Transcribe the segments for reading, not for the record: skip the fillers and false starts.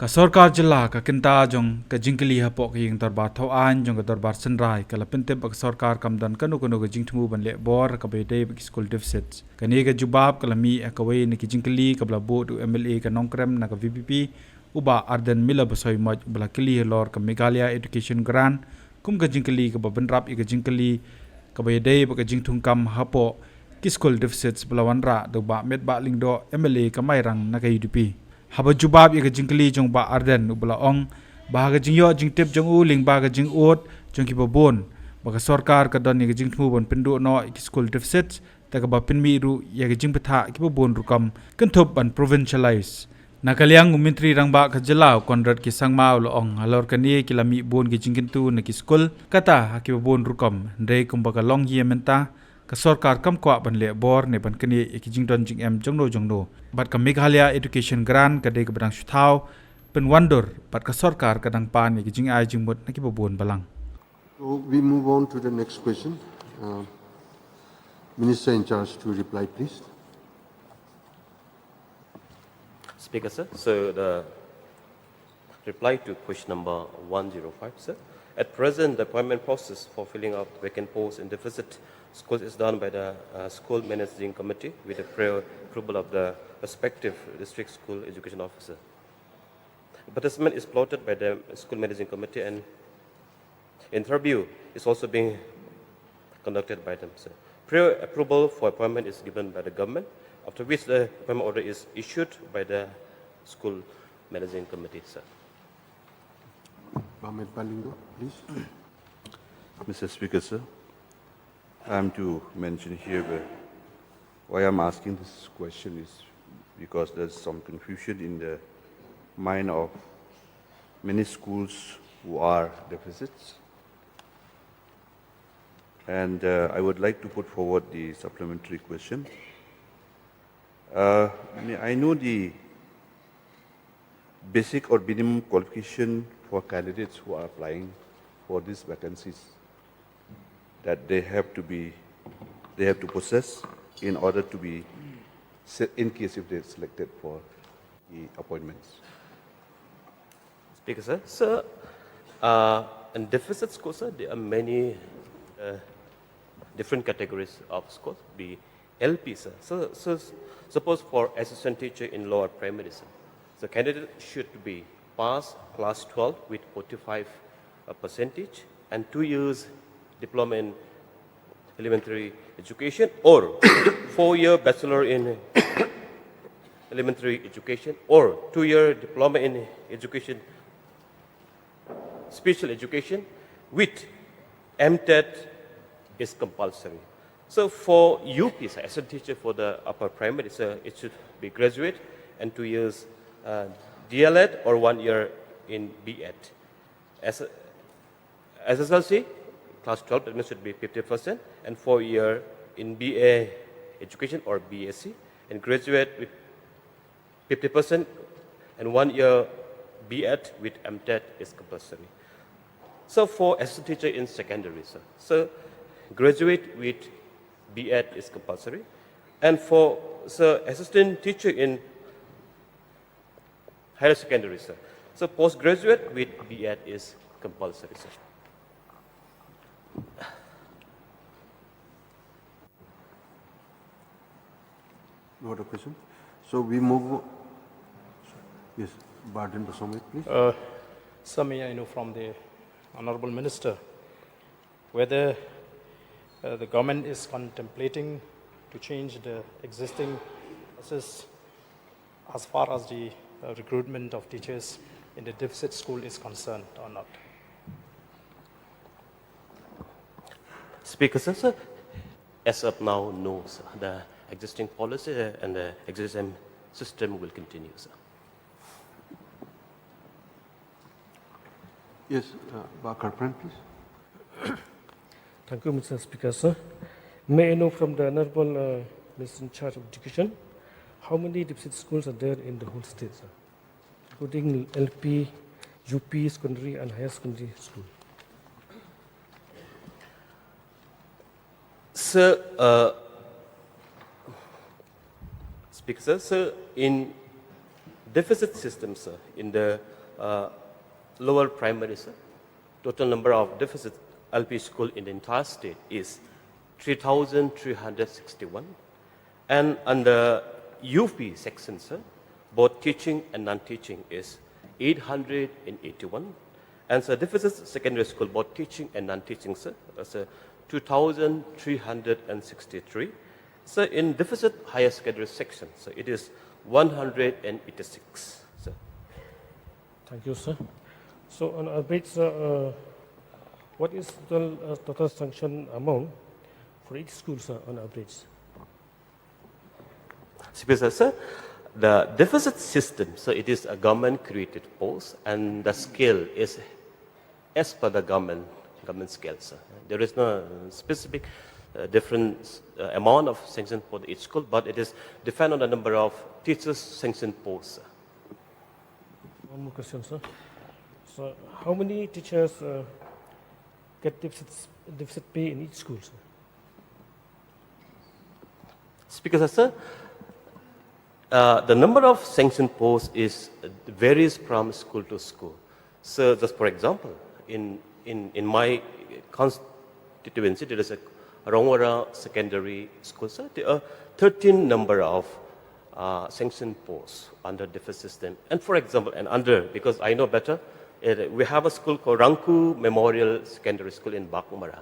ka sarkar jilla ka kinta jong ka jingkali hapok ying darbar thau an jong ka darbar sanrai ka lapinte bak sarkar kamdan kanu kanu ka jingthmu ban le bor ka be dei bak school deficits ka ne ka jubab ka lami ka wei ni ki jingkali ka bla bo du MLA ka nongkrem na ka VPP uba Ardent mila basoi moj bla kili lor ka Meghalaya education grant kum ka jingkali ka banrap i ka jingkali ka be dei bak jingthung kam hapo ki school deficits bla wanra do ba met ba lingdo MLA ka mairang na ka UDP haba jubab ye jingkali jong ba Ardent ubla ong ba ga jingyo jingtep jong u ling ba ga jing ot jong ki babon ba ka sarkar ka don ye jingthmu bon pindu no ki school deficit ta ka ba pinmi ru ye jing patha ki babon ru kam kan thop ban provincialize nakaliang umintri rangba ka jila konrad ki sangma lo ong halor ka ni kilami bon ki jingkintu na ki school kata ki babon ru kam ndei kum ba ka long ye menta ka sarkar kam kwa ban le bor ne ban kani ki jingdon jing em jongno bat ka Meghalaya education grant ka de ka brang shuthau pen wonder bat ka sarkar ka dang pan ki jing ai jing mot na ki babon balang. So we move on to the next question. Minister in charge to reply, please. Speaker, sir. So the reply to question number 105, sir. At present, the appointment process for filling up vacant posts in deficit schools is done by the school managing committee with the prior approval of the respective district school education officer. Advertisement is plotted by the school managing committee and interview is also being conducted by them, sir. Prior approval for appointment is given by the government, after which the appointment order is issued by the school managing committee, sir. Ahmed Balindo, please. Mr. Speaker, sir, I am to mention here why I'm asking this question is because there's some confusion in the mind of many schools who are deficits. And I would like to put forward the supplementary question. I know the basic or minimum qualification for candidates who are applying for these vacancies that they have to possess in order to be, in case if they're selected for the appointments. Speaker, sir. Sir, in deficit schools, sir, there are many different categories of schools, the LP, sir. So suppose for assistant teacher in lower primary, sir, the candidate should be pass class 12 with 45% and 2 years diploma in elementary education or 4-year bachelor in elementary education or 2-year diploma in education, special education with MTET is compulsory. So for UP, sir, as a teacher for the upper primary, sir, it should be graduate and 2 years DLED or 1 year in BEd. As SSLC, class 12, that means should be 50% and 4 year in BA education or BSc and graduate with 50% and 1 year BEd with MTET is compulsory. So for assistant teacher in secondary, sir, so graduate with BEd is compulsory, and for assistant teacher in higher secondary, sir, so postgraduate with BEd is compulsory, sir. No other question. So we move. Yes, Barden Basomit, please. Sir, may I know from the Honorable Minister whether the government is contemplating to change the existing process as far as the recruitment of teachers in the deficit school is concerned or not? Speaker, sir, as of now, no, sir. The existing policy and the existing system will continue, sir. Yes, Bakar Pran, please. Thank you, Mr. Speaker, sir. May I know from the Honorable Minister in charge of Education, how many deficit schools are there in the whole state, sir? Including LP, UP, secondary and higher secondary school. Sir, Speaker, sir, in deficit system, sir, in the lower primary, sir. Total number of deficit LP school in the entire state is 3,361. And under UP section, sir, both teaching and non-teaching is 881. And so deficit secondary school, both teaching and non-teaching, sir, is 2,363. So in deficit higher secondary section, so it is 186, sir. Thank you, sir. So on average, sir, what is the total sanction amount for each school, sir, on average? Sir, the deficit system, so it is a government-created post, and the scale is as per the government scale, sir. There is no specific different amount of sanction for each school, but it is depend on the number of teachers sanctioned posts, sir. One more question, sir. So how many teachers get deficit pay in each school, sir? Speaker, sir, the number of sanctioned posts varies from school to school. So, just for example, in my constituency, there is a Rongwara Secondary School, sir. There are 13 number of sanctioned posts under deficit system. And for example, because I know better, we have a school called Rangku Memorial Secondary School in Bakumara.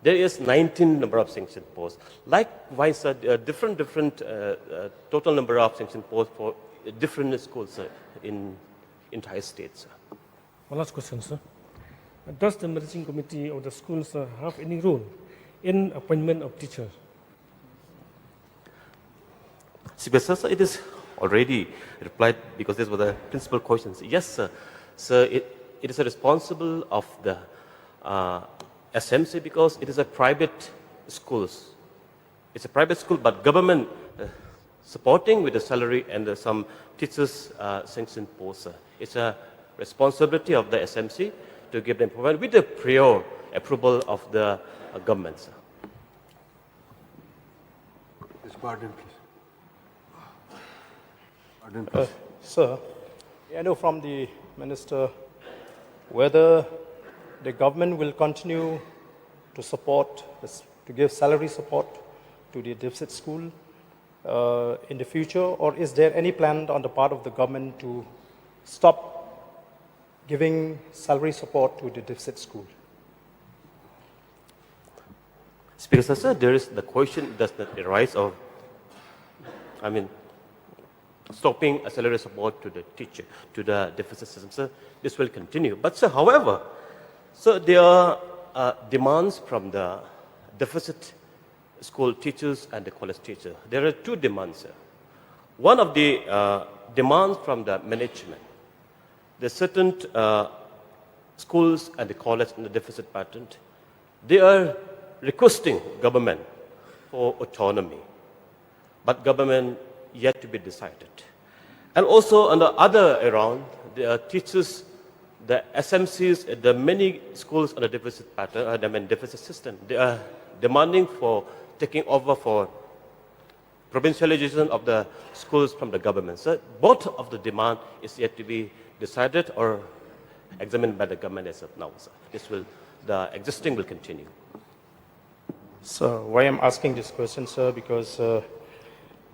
There is 19 number of sanctioned posts. Likewise, different total number of sanctioned posts for different schools in entire states. One last question, sir. Does the managing committee of the schools have any role in appointment of teachers? Sir, it is already replied because these were the principal questions. Yes, sir. So it is a responsible of the SMC because it is a private schools. It's a private school, but government supporting with the salary and some teachers sanctioned posts. It's a responsibility of the SMC to give them provide with the prior approval of the government, sir. Ms. Ardent, please. Ardent, please. Sir, I know from the Minister whether the government will continue to support, to give salary support to the deficit school in the future, or is there any plan on the part of the government to stop giving salary support to the deficit school? Speaker, sir, there is the question does not arise of, stopping a salary support to the teacher, to the deficit system. Sir, this will continue. But sir, however, so there are demands from the deficit school teachers and the college teacher. There are two demands, sir. One of the demands from the management, the certain schools and the college in the deficit pattern, they are requesting government for autonomy, but government yet to be decided. And also on the other around, there are teachers, the SMCs, the many schools on the deficit pattern, deficit system, they are demanding for taking over for provincialization of the schools from the government. So both of the demand is yet to be decided or examined by the government as of now. So the existing will continue. So why I'm asking this question, sir, because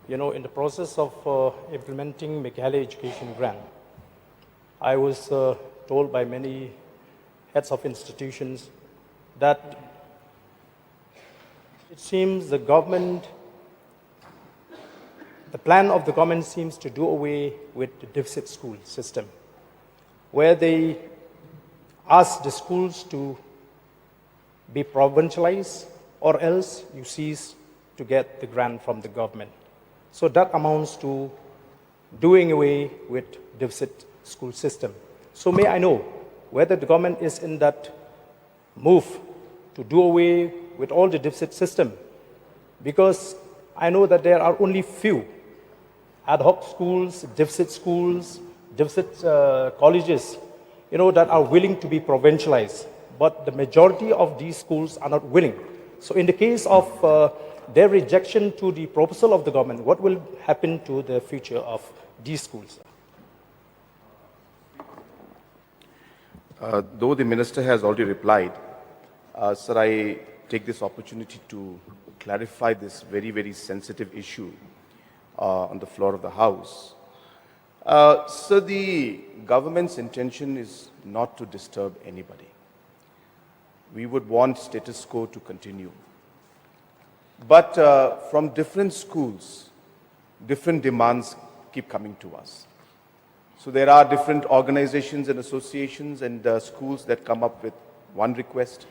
in the process of implementing Meghalaya education grant, I was told by many heads of institutions that it seems the plan of the government seems to do away with the deficit school system, where they ask the schools to be provincialized or else you cease to get the grant from the government. So that amounts to doing away with deficit school system. So may I know whether the government is in that move to do away with all the deficit system? Because I know that there are only few ad hoc schools, deficit colleges, that are willing to be provincialized. But the majority of these schools are not willing. So in the case of their rejection to the proposal of the government, what will happen to the future of these schools? Though the Minister has already replied, sir, I take this opportunity to clarify this very, very sensitive issue on the floor of the House. So the government's intention is not to disturb anybody. We would want status quo to continue. But from different schools, different demands keep coming to us. So there are different organizations and associations and schools that come up with one request.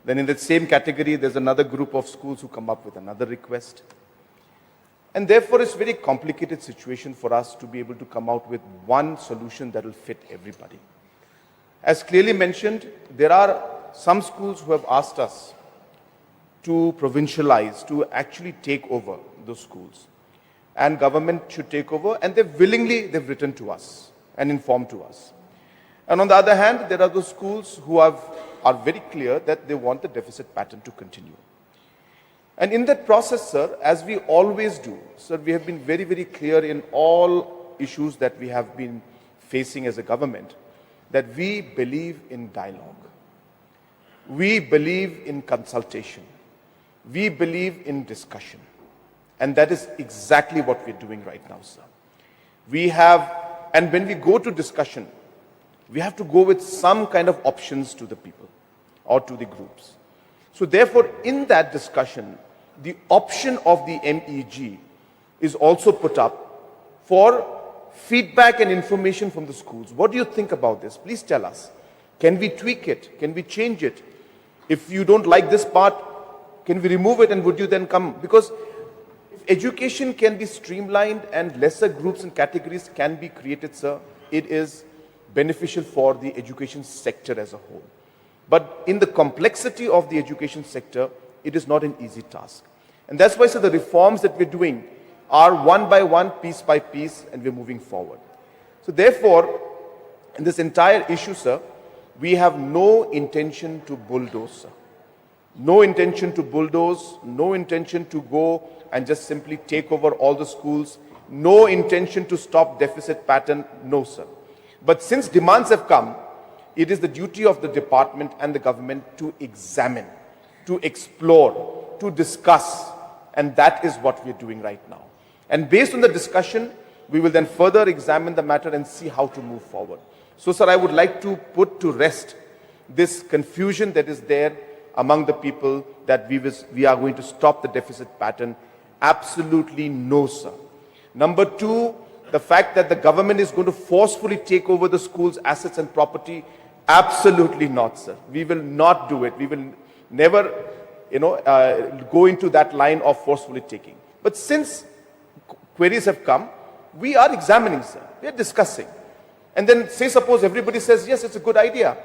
Then in that same category, there's another group of schools who come up with another request. And therefore, it's a very complicated situation for us to be able to come out with one solution that will fit everybody. As clearly mentioned, there are some schools who have asked us to provincialize, to actually take over those schools. And government should take over, and they've written to us and informed to us. And on the other hand, there are those schools who are very clear that they want the deficit pattern to continue. And in that process, sir, as we always do, sir, we have been very, very clear in all issues that we have been facing as a government, that we believe in dialogue. We believe in consultation. We believe in discussion. And that is exactly what we're doing right now, sir. And when we go to discussion, we have to go with some kind of options to the people or to the groups. So therefore, in that discussion, the option of the MEG is also put up for feedback and information from the schools. What do you think about this? Please tell us. Can we tweak it? Can we change it? If you don't like this part, can we remove it, and would you then come? Because if education can be streamlined and lesser groups and categories can be created, sir, it is beneficial for the education sector as a whole. But in the complexity of the education sector, it is not an easy task. And that's why, sir, the reforms that we're doing are one by one, piece by piece, and we're moving forward. So therefore, in this entire issue, sir, we have no intention to bulldoze, sir. No intention to bulldoze, no intention to go and just simply take over all the schools, no intention to stop deficit pattern, no, sir. But since demands have come, it is the duty of the department and the government to examine, to explore, to discuss, and that is what we are doing right now. And based on the discussion, we will then further examine the matter and see how to move forward. So, sir, I would like to put to rest this confusion that is there among the people that we are going to stop the deficit pattern. Absolutely no, sir. Number two, the fact that the government is going to forcefully take over the school's assets and property, absolutely not, sir. We will not do it. We will never, go into that line of forcefully taking. But since queries have come, we are examining, sir. We are discussing. And then say suppose everybody says, yes, it's a good idea.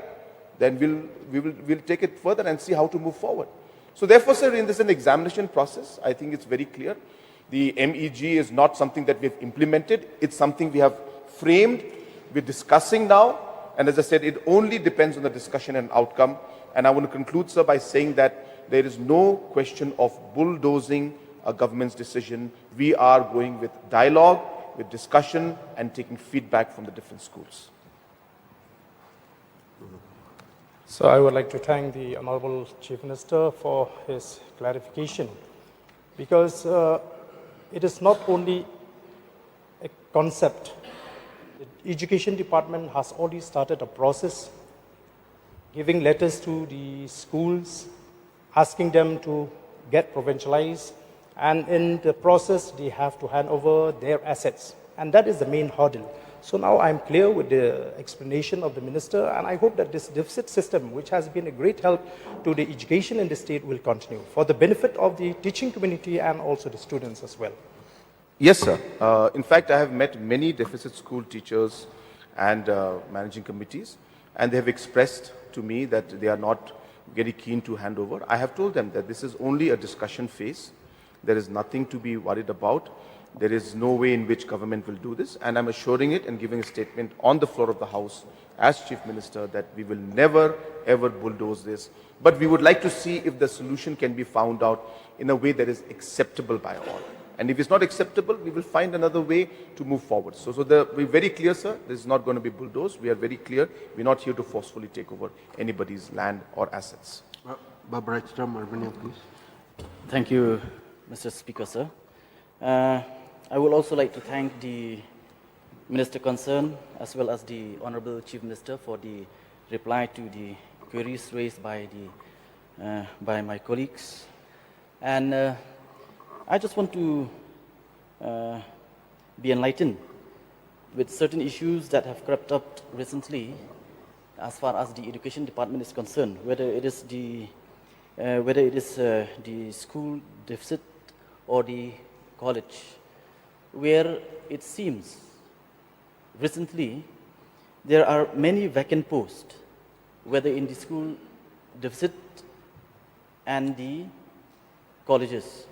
Then we'll take it further and see how to move forward. So therefore, sir, in this an examination process, I think it's very clear. The MEG is not something that we have implemented. It's something we have framed. We're discussing now. And as I said, it only depends on the discussion and outcome. And I want to conclude, sir, by saying that there is no question of bulldozing a government's decision. We are going with dialogue, with discussion, and taking feedback from the different schools. So I would like to thank the Honorable Chief Minister for his clarification, because it is not only a concept. The Education Department has already started a process giving letters to the schools, asking them to get provincialized, and in the process they have to hand over their assets, and that is the main hurdle. So now I'm clear with the explanation of the Minister, and I hope that this deficit system, which has been a great help to the education in the state, will continue for the benefit of the teaching community and also the students as well. Yes, sir. In fact, I have met many deficit school teachers and managing committees, and they have expressed to me that they are not very keen to hand over. I have told them that this is only a discussion phase. There is nothing to be worried about. There is no way in which government will do this, and I'm assuring it and giving a statement on the floor of the House as Chief Minister that we will never ever bulldoze this, but we would like to see if the solution can be found out in a way that is acceptable by all. And if it's not acceptable, we will find another way to move forward. So we're very clear, sir. This is not going to be bulldozed. We are very clear. We're not here to forcefully take over anybody's land or assets. Barbara Strum, Albania, please. Thank you, Mr. Speaker, sir. I would also like to thank the Minister concerned as well as the Honorable Chief Minister for the reply to the queries raised by my colleagues. And I just want to be enlightened with certain issues that have crept up recently as far as the Education Department is concerned, whether it is the school deficit or the college, where it seems recently there are many vacant posts, whether in the school deficit and the colleges,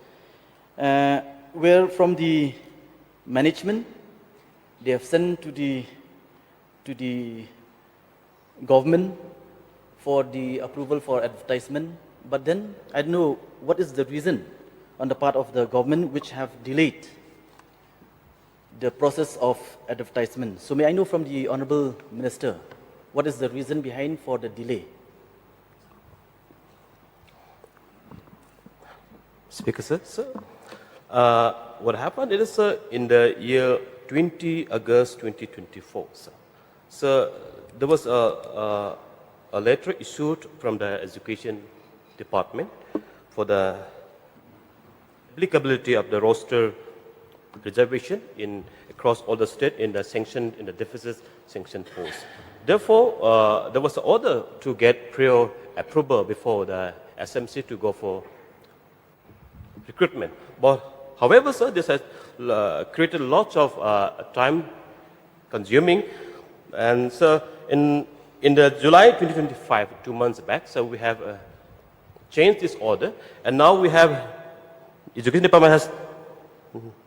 where from the management they have sent to the government for the approval for advertisement. But then I don't know what is the reason on the part of the government which have delayed the process of advertisement. So may I know from the Honorable Minister, what is the reason behind for the delay? Speaker, sir. What happened is, in the year 20 August 2024, sir. So there was a letter issued from the Education Department for the applicability of the roster reservation across all the state in the sanctioned, in the deficit sanctioned posts. Therefore, there was an order to get prior approval before the SMC to go for recruitment. But however, sir, this has created lots of time consuming. And so in the July 2025, 2 months back, so we have changed this order. And now we have, Education Department has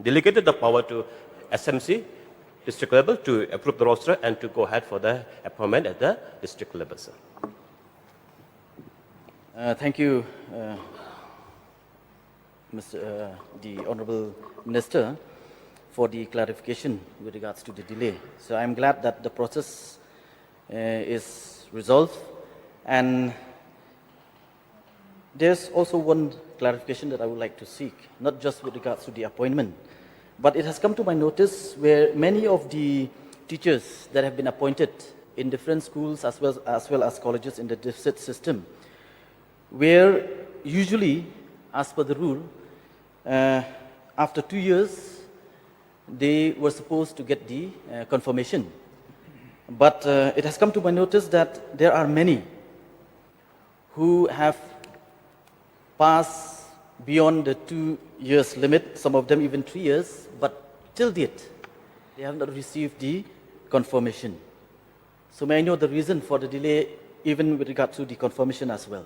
delegated the power to SMC, district level, to approve the roster and to go ahead for the appointment at the district level, sir. Thank you, the Honorable Minister, for the clarification with regards to the delay. So I'm glad that the process is resolved. And there's also one clarification that I would like to seek, not just with regards to the appointment, but it has come to my notice where many of the teachers that have been appointed in different schools as well as colleges in the deficit system, where usually, as per the rule, after 2 years, they were supposed to get the confirmation. But it has come to my notice that there are many who have passed beyond the 2 years limit, some of them even 3 years, but till date, they have not received the confirmation. So may I know the reason for the delay, even with regard to the confirmation as well?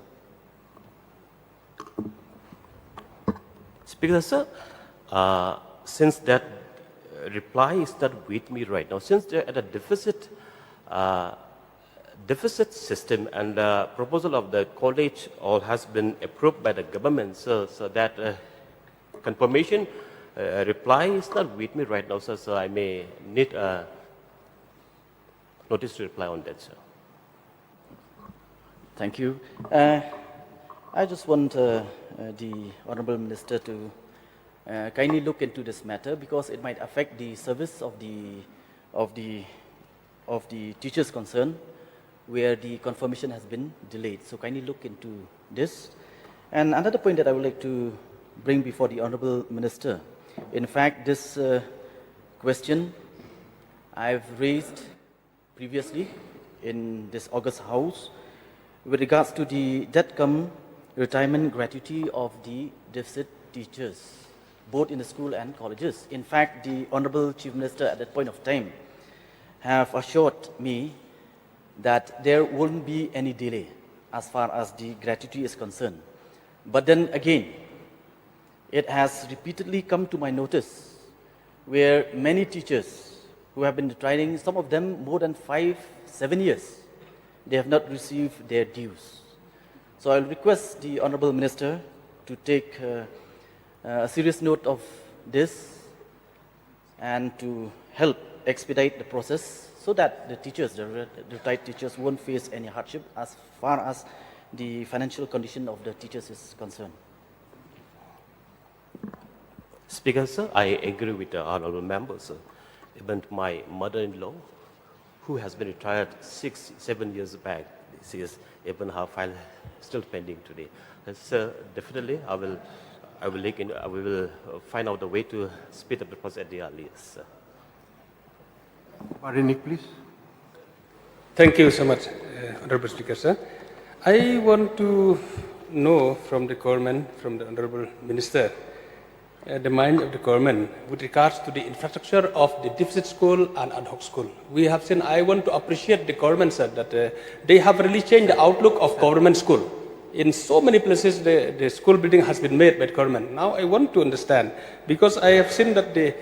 Speaker, sir, since that reply is not with me right now, since they're at a deficit system and the proposal of the college all has been approved by the government, sir, so that confirmation reply is not with me right now, sir, so I may need a notice to reply on that, sir. Thank you. I just want the Honorable Minister to kindly look into this matter because it might affect the service of the teachers concerned, where the confirmation has been delayed. So kindly look into this. And another point that I would like to bring before the Honorable Minister. In fact, this question I've raised previously in this August House with regards to the debt-cum retirement gratuity of the deficit teachers, both in the school and colleges. In fact, the Honorable Chief Minister at that point of time have assured me that there won't be any delay as far as the gratuity is concerned. But then again, it has repeatedly come to my notice where many teachers who have been retiring, some of them more than 5-7 years, they have not received their dues. So I'll request the Honorable Minister to take a serious note of this and to help expedite the process so that the teachers, the retired teachers, won't face any hardship as far as the financial condition of the teachers is concerned. Speaker, sir, I agree with the honorable member, sir. Even my mother-in-law, who has been retired 6-7 years back, this is even her file still pending today. Sir, definitely I will find out the way to speed up the process at the earliest, sir. Ardent, please. Thank you so much, Honorable Speaker, sir. I want to know from the government, from the Honorable Minister, the mind of the government with regards to the infrastructure of the deficit school and ad hoc school. We have seen, I want to appreciate the government, sir, that they have really changed the outlook of government school. In so many places, the school building has been made by the government. Now I want to understand, because I have seen that the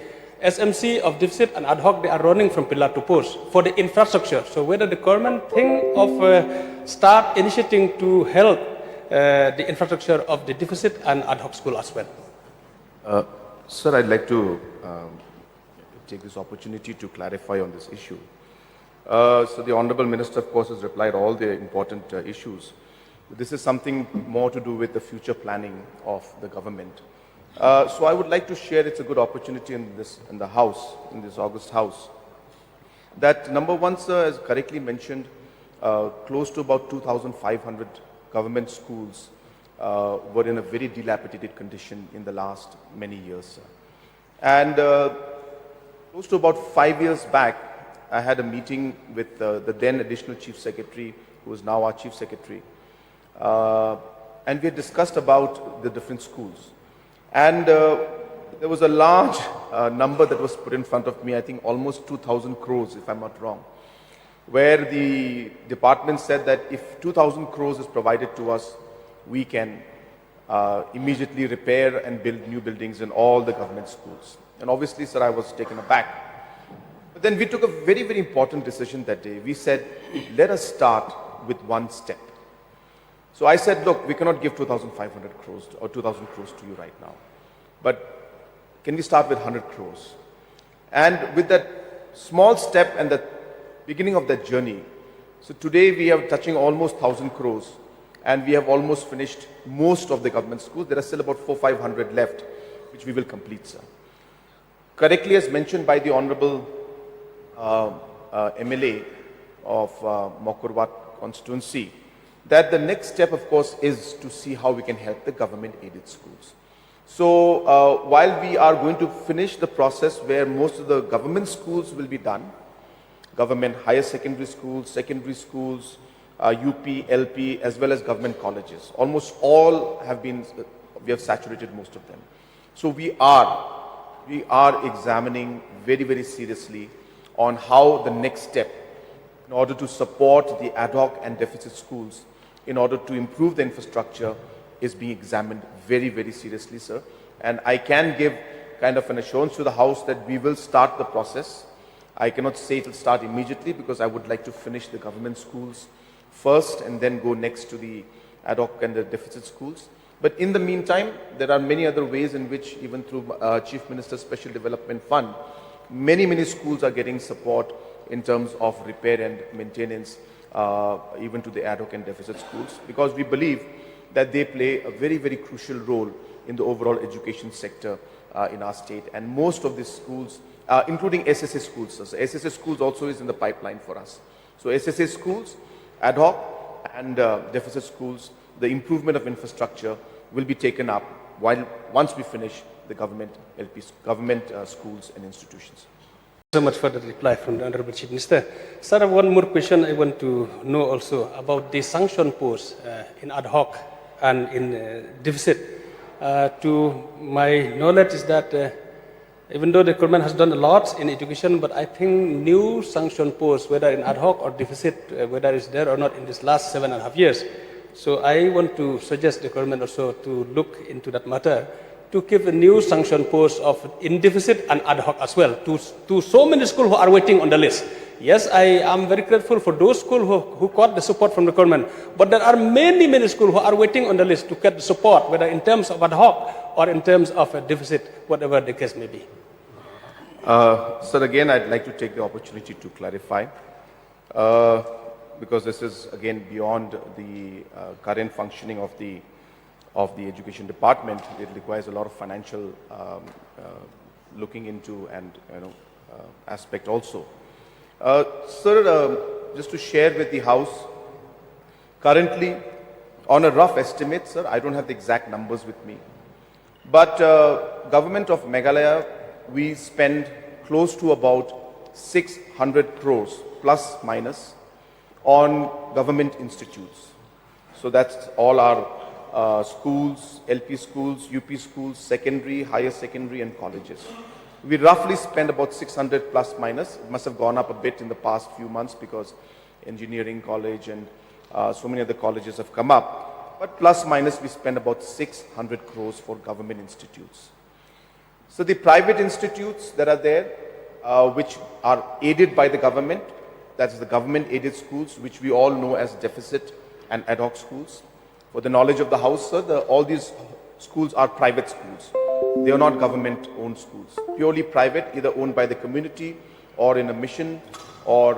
SMC of deficit and ad hoc, they are running from pillar to post for the infrastructure. So whether the government think of start initiating to help the infrastructure of the deficit and ad hoc school as well. Sir, I'd like to take this opportunity to clarify on this issue. So the Honorable Minister, of course, has replied all the important issues. This is something more to do with the future planning of the government. So I would like to share, it's a good opportunity in this August House, that number one, sir, as correctly mentioned, close to about 2,500 government schools were in a very dilapidated condition in the last many years, sir. And close to about 5 years back, I had a meeting with the then Additional Chief Secretary, who is now our Chief Secretary, and we had discussed about the different schools. And there was a large number that was put in front of me, I think almost 2,000 crores, if I'm not wrong, where the department said that if 2,000 crores is provided to us, we can immediately repair and build new buildings in all the government schools. And obviously, sir, I was taken aback. But then we took a very, very important decision that day. We said, let us start with one step. So I said, look, we cannot give 2,500 crores or 2,000 crores to you right now. But can we start with 100 crores? And with that small step and the beginning of that journey, so today we are touching almost 1,000 crores and we have almost finished most of the government schools. There are still about 400-500 left, which we will complete, sir. Correctly as mentioned by the Honorable MLA of Mokurwat constituency, that the next step, of course, is to see how we can help the government-aided schools. So while we are going to finish the process where most of the government schools will be done, government higher secondary schools, UP, LP, as well as government colleges, almost all have been, we have saturated most of them. So we are examining very, very seriously on how the next step in order to support the ad hoc and deficit schools, in order to improve the infrastructure, is being examined very, very seriously, sir. And I can give kind of an assurance to the House that we will start the process. I cannot say it will start immediately because I would like to finish the government schools first and then go next to the ad hoc and the deficit schools. But in the meantime, there are many other ways in which, even through Chief Minister's Special Development Fund, many schools are getting support in terms of repair and maintenance, even to the ad hoc and deficit schools, because we believe that they play a very, very crucial role in the overall education sector in our state. And most of these schools, including SSA schools, so SSA schools also is in the pipeline for us. So SSA schools, ad hoc and deficit schools, the improvement of infrastructure will be taken up once we finish the government schools and institutions. So much for the reply from the Honorable Chief Minister. Sir, one more question I want to know also about the sanction posts in ad hoc and in deficit. To my knowledge is that even though the government has done a lot in education, but I think new sanction posts, whether in ad hoc or deficit, whether it's there or not in this last 7.5 years. So I want to suggest the government also to look into that matter, to give a new sanction post of in deficit and ad hoc as well to so many schools who are waiting on the list. Yes, I am very grateful for those schools who got the support from the government, but there are many schools who are waiting on the list to get the support, whether in terms of ad hoc or in terms of a deficit, whatever the case may be? Sir, again, I'd like to take the opportunity to clarify, because this is again beyond the current functioning of the education department. It requires a lot of financial looking into and aspect also. Sir, just to share with the House, currently, on a rough estimate, sir, I don't have the exact numbers with me, but government of Meghalaya, we spend close to about 600 crores plus minus on government institutes. So that's all our schools, LP schools, UP schools, secondary, higher secondary and colleges. We roughly spend about 600 plus minus. It must have gone up a bit in the past few months because engineering college and so many other colleges have come up. But plus minus, we spend about 600 crores for government institutes. So the private institutes that are there, which are aided by the government, that is the government aided schools, which we all know as deficit and ad hoc schools. For the knowledge of the House, sir, all these schools are private schools. They are not government owned schools, purely private, either owned by the community or in a mission or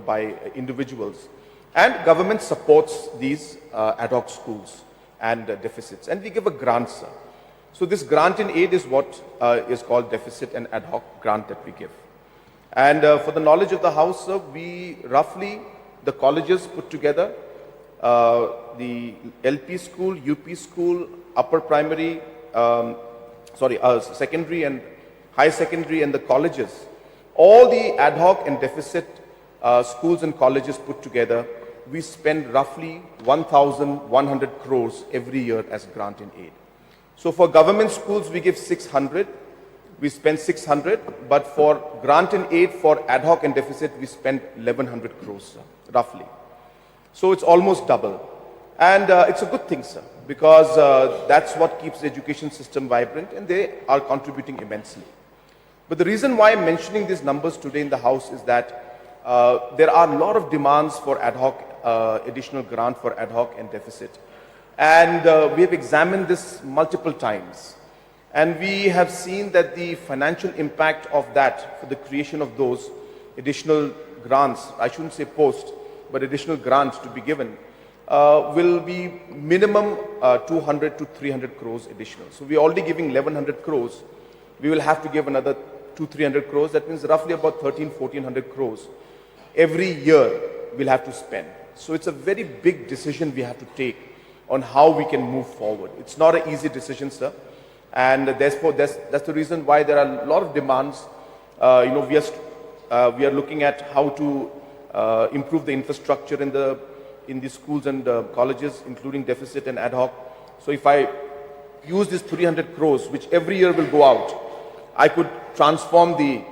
by individuals. And government supports these ad hoc schools and deficits. And we give a grant, sir. So this grant in aid is what is called deficit and ad hoc grant that we give. And for the knowledge of the House, sir, we roughly, the colleges put together, the LP school, UP school, upper primary, secondary and high secondary and the colleges, all the ad hoc and deficit schools and colleges put together, we spend roughly 1,100 crores every year as grant in aid. So for government schools, we give 600, we spend 600, but for grant in aid for ad hoc and deficit, we spend 1,100 crores, sir, roughly. So it's almost double. And it's a good thing, sir, because that's what keeps the education system vibrant, and they are contributing immensely. But the reason why I'm mentioning these numbers today in the House is that there are a lot of demands for ad hoc, additional grant for ad hoc and deficit. And we have examined this multiple times. And we have seen that the financial impact of that for the creation of those additional grants, I shouldn't say post, but additional grants to be given, will be minimum 200 to 300 crores additional. So we're already giving 1,100 crores. We will have to give another 200-300 crores. That means roughly about 1,400 crores every year we'll have to spend. So it's a very big decision we have to take on how we can move forward. It's not an easy decision, sir. And therefore, that's the reason why there are a lot of demands. We are looking at how to improve the infrastructure in the schools and colleges, including deficit and ad hoc. So if I use this 300 crores, which every year will go out, I could transform the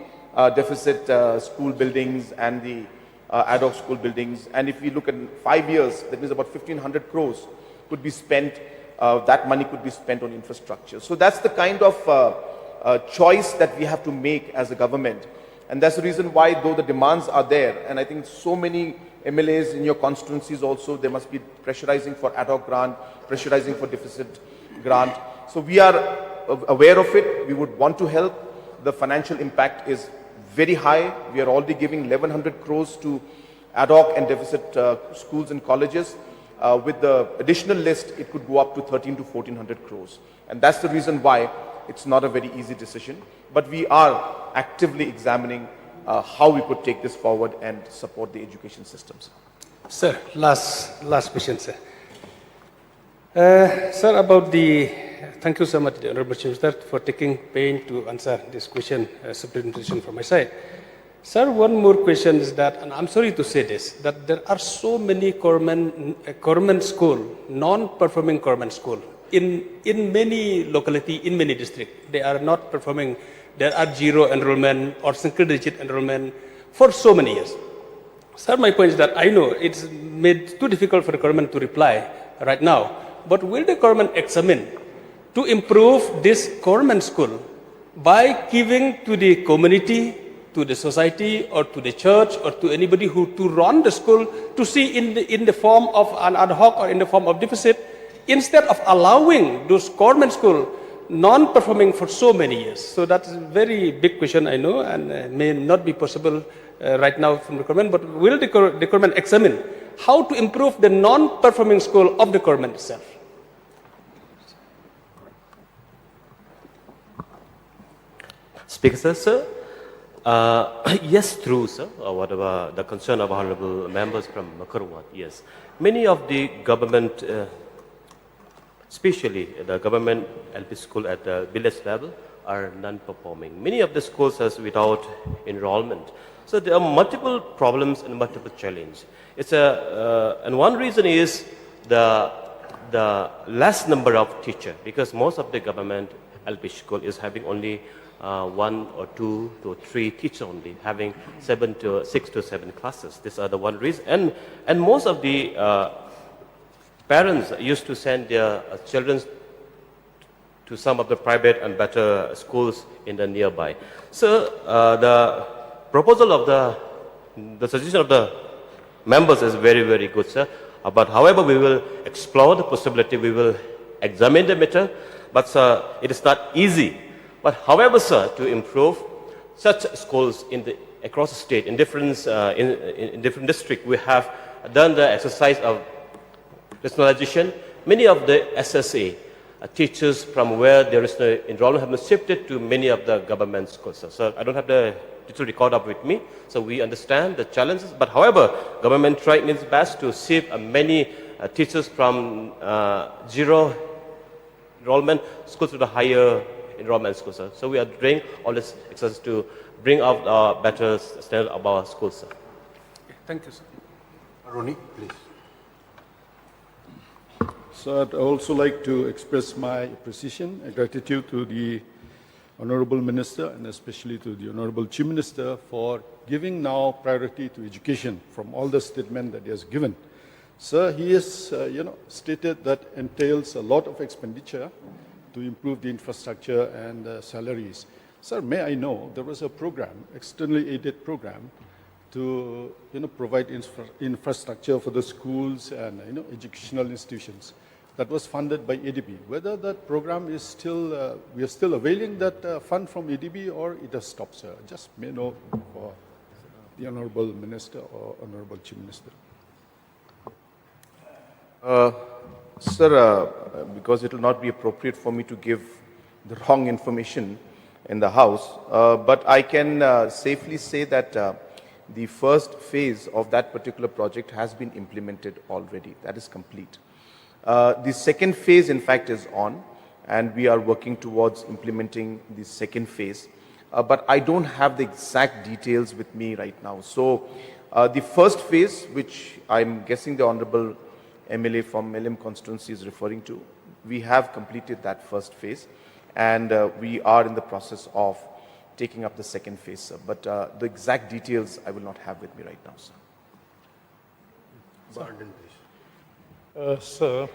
deficit school buildings and the ad hoc school buildings. And if we look at 5 years, that means about 1,500 crores could be spent, that money could be spent on infrastructure. So that's the kind of choice that we have to make as a government. And that's the reason why, though the demands are there, and I think so many MLAs in your constituencies also, they must be pressurizing for ad hoc grant, pressurizing for deficit grant. So we are aware of it. We would want to help. The financial impact is very high. We are already giving 1,100 crores to ad hoc and deficit schools and colleges. With the additional list, it could go up to 1,300 to 1,400 crores. And that's the reason why it's not a very easy decision. But we are actively examining how we could take this forward and support the education systems. Sir, last question, sir. Sir, thank you so much, the Honorable Chief Minister, for taking pain to answer this question, supplementation from my side. Sir, one more question is that, and I'm sorry to say this, that there are so many government school, non-performing government school, in many locality, in many districts. They are not performing. There are zero enrollment or single-digit enrollment for so many years. Sir, my point is that I know it's made too difficult for the government to reply right now, but will the government examine to improve this government school by giving to the community, to the society, or to the church, or to anybody who to run the school, to see in the form of an ad hoc or in the form of deficit, instead of allowing those government school non-performing for so many years? So that's a very big question, I know, and may not be possible right now from the government, but will the government examine how to improve the non-performing school of the government itself? Speaker, sir. Yes, true, sir. Whatever the concern of honorable members from Kyrwoh, yes. Many of the government, especially the government LP school at the village level, are non-performing. Many of the schools are without enrollment. So there are multiple problems and multiple challenges. And one reason is the less number of teachers, because most of the government LP school is having only 1 or 2 to 3 teachers only, having 6 to 7 classes. These are the one reason. And most of the parents used to send their children to some of the private and better schools in the nearby. So the proposal of the suggestion of the members is very, very good, sir. But however, we will explore the possibility, we will examine the matter, but sir, it is not easy. But however, sir, to improve such schools across the state, in different districts, we have done the exercise of rationalization. Many of the SSA teachers from where there is no enrollment have been shifted to many of the government schools. Sir. So I don't have the detailed record up with me, so we understand the challenges. But however, government tried its best to shift many teachers from zero enrollment schools to the higher enrollment schools. Sir. So we are doing all this exercise to bring out a better standard of our schools. Sir. Thank you, sir. Ronnie, please. So I'd also like to express my appreciation and gratitude to the Honorable Minister and especially to the Honorable Chief Minister for giving now priority to education from all the statement that he has given. Sir, he has stated that entails a lot of expenditure to improve the infrastructure and salaries. Sir, may I know, there was a program, externally aided program, to provide infrastructure for the schools and educational institutions that was funded by ADB. Whether that program is still, we are still availing that fund from ADB or it has stopped, sir. Just may know for the Honorable Minister or Honorable Chief Minister. Sir, because it will not be appropriate for me to give the wrong information in the House, but I can safely say that the first phase of that particular project has been implemented already. That is complete. The second phase, in fact, is on, and we are working towards implementing the second phase. But I don't have the exact details with me right now. So the first phase, which I'm guessing the Honorable MLA from LM constituency is referring to, we have completed that first phase, and we are in the process of taking up the second phase, sir. But the exact details I will not have with me right now, sir. Ardent, please. Sir,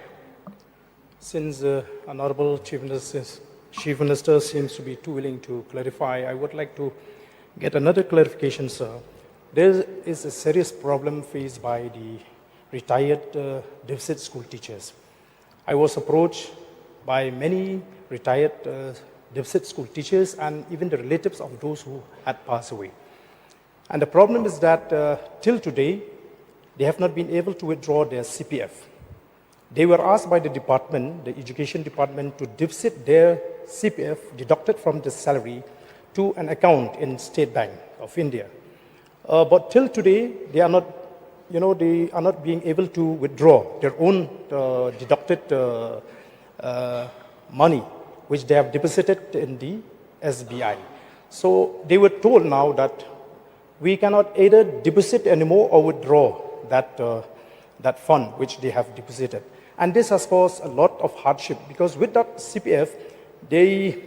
since Honorable Chief Minister seems to be too willing to clarify, I would like to get another clarification, sir. There is a serious problem faced by the retired deficit school teachers. I was approached by many retired deficit school teachers and even the relatives of those who had passed away. And the problem is that till today, they have not been able to withdraw their CPF. They were asked by the department, the education department, to deposit their CPF deducted from the salary to an account in State Bank of India. But till today, they are not, they are not being able to withdraw their own deducted money, which they have deposited in the SBI. So they were told now that we cannot either deposit anymore or withdraw that fund which they have deposited. And this has caused a lot of hardship because with that CPF, they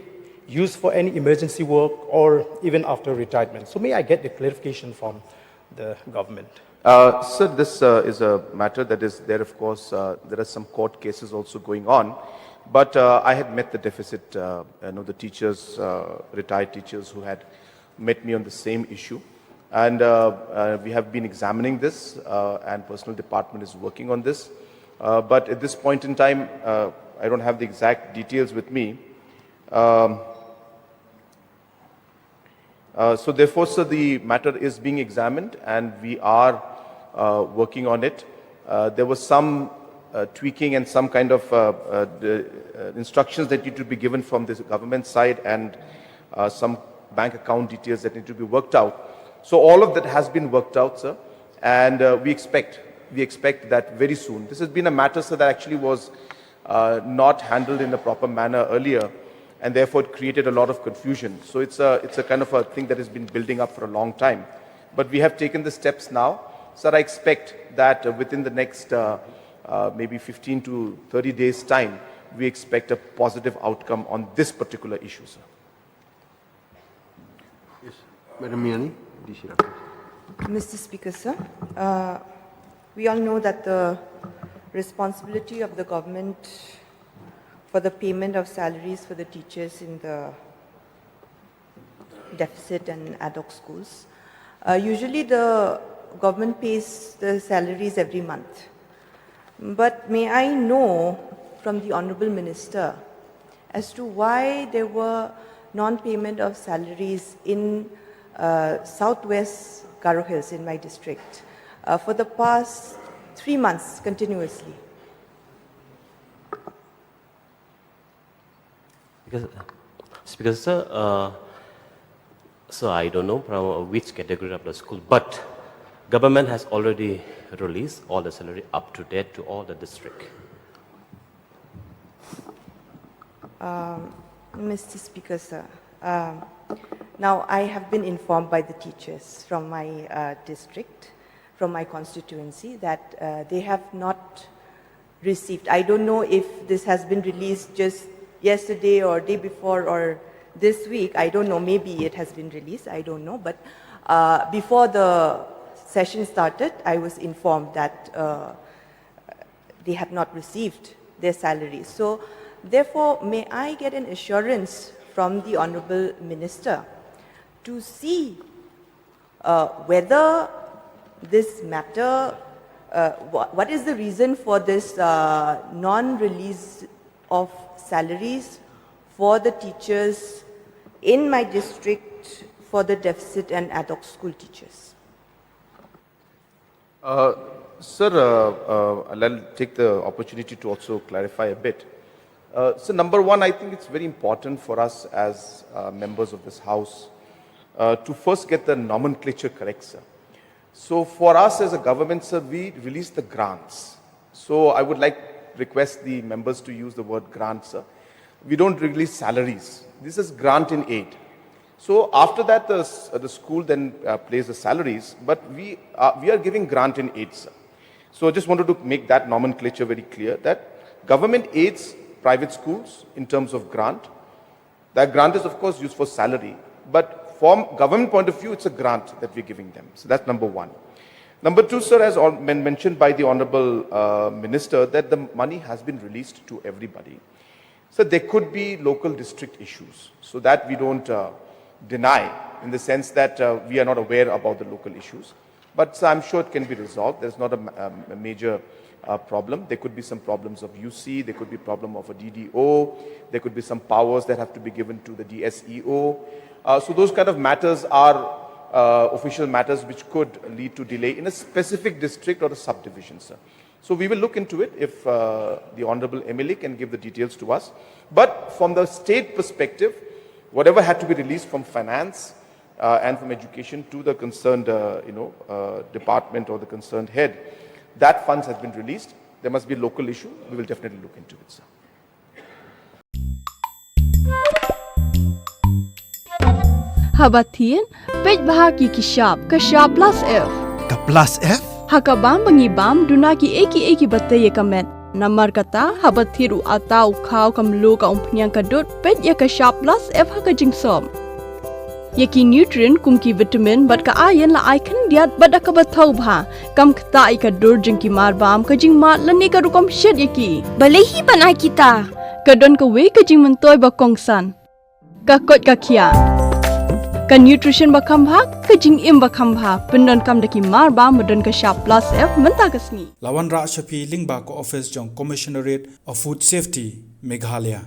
use for any emergency work or even after retirement. So may I get the clarification from the government? Sir, this is a matter that is there, of course. There are some court cases also going on. But I had met the deficit, the teachers, retired teachers who had met me on the same issue. And we have been examining this, and personal department is working on this. But at this point in time, I don't have the exact details with me. So therefore, sir, the matter is being examined and we are working on it. There was some tweaking and some kind of instructions that need to be given from the government side and some bank account details that need to be worked out. So all of that has been worked out, sir, and we expect that very soon. This has been a matter, sir, that actually was not handled in a proper manner earlier, and therefore it created a lot of confusion. So it's a kind of a thing that has been building up for a long time. But we have taken the steps now. Sir, I expect that within the next maybe 15 to 30 days' time, we expect a positive outcome on this particular issue, sir. Yes, Madam Miani. Mr. Speaker, sir, we all know that the responsibility of the government for the payment of salaries for the teachers in the deficit and ad hoc schools. Usually the government pays the salaries every month. But may I know from the Honourable Minister as to why there were non-payment of salaries in Southwest Kyrwoh Hills in my district for the past 3 months continuously? Speaker, sir, so I don't know from which category of the school, but government has already released all the salary up to date to all the district. Mr. Speaker, sir, now I have been informed by the teachers from my district, from my constituency, that they have not received. I don't know if this has been released just yesterday or day before or this week. I don't know. Maybe it has been released. I don't know. But before the session started, I was informed that they have not received their salaries. So, therefore, may I get an assurance from the Honourable Minister to see whether this matter, what is the reason for this non-release of salaries for the teachers in my district for the deficit and ad hoc school teachers? Sir, I'll take the opportunity to also clarify a bit. So number one, I think it's very important for us as members of this House to first get the nomenclature correct, sir. So for us as a government, sir, we release the grants. So I would request the members to use the word grant, sir. We don't release salaries. This is grant in aid. So after that, the school then pays the salaries, but we are giving grant in aid, sir. So I just wanted to make that nomenclature very clear, that government aids private schools in terms of grant. That grant is, of course, used for salary, but from government point of view, it's a grant that we're giving them. So that's number one. Number two, sir, as mentioned by the Honourable Minister, that the money has been released to everybody. So there could be local district issues, so that we don't deny, in the sense that we are not aware about the local issues. But so I'm sure it can be resolved. There's not a major problem. There could be some problems of UC, there could be problem of a DDO, there could be some powers that have to be given to the DSEO. So those kind of matters are official matters which could lead to delay in a specific district or a subdivision, sir. So we will look into it if the Honourable MLA can give the details to us. But from the state perspective, whatever had to be released from finance and from education to the concerned department or the concerned head, that funds has been released. There must be a local issue. We will definitely look into it, sir. Habatin, pej bahagi kishap plus F. Ka plus F? Hakabam bangibam dunaki eki batay kamet. Namar kata habathiru atau kau kamlu ka umpnyang kadut pej ya kishap plus F hakajingsom. Yaki nutrient kumki vitamin bat ka iron la icon diat bat ka bathau bha kam kta ka dur jingki marbam ka jing mat lani ka rukom shed yaki balehi banai kita kadon ka we ka jing mentoy ba kongsan ka kot ka kia ka nutrition ba khambha ka jing im ba khambha pendon kam daki marbam modon ka sharp plus F menta kasni Lawan Ra Shafi Lingba ko office jong Commissionerate of Food Safety Meghalaya